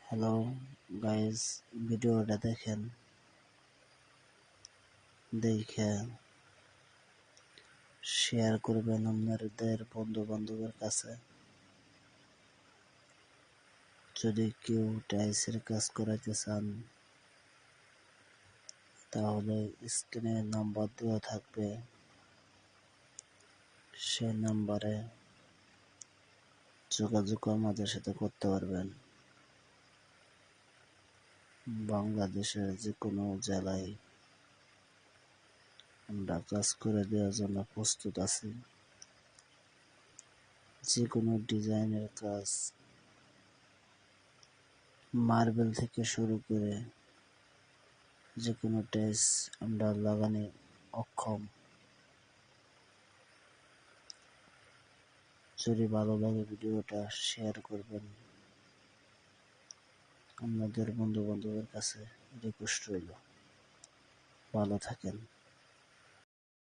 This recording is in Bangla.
হ্যালো গাইস, ভিডিওটা দেখে শেয়ার করবেন আপনাদের বন্ধু বান্ধবের কাছে। যদি কেউ টাইলসের কাজ করাতে চান তাহলে স্ক্রিনে নাম্বার দেওয়া থাকবে, সে নাম্বারে যোগাযোগ আমাদের সাথে করতে পারবেন। বাংলাদেশের যে কোনো জেলায় আমরা কাজ করে দেওয়ার জন্য প্রস্তুত আছি। যে কোনো ডিজাইনের কাজ, মার্বেল থেকে শুরু করে যে কোনো টাইলস আমরা লাগানে অক্ষম। যদি ভালো লাগে ভিডিওটা শেয়ার করবেন, আপনাদের বন্ধু বান্ধবের কাছে রিকোয়েস্ট রইল। ভালো থাকেন।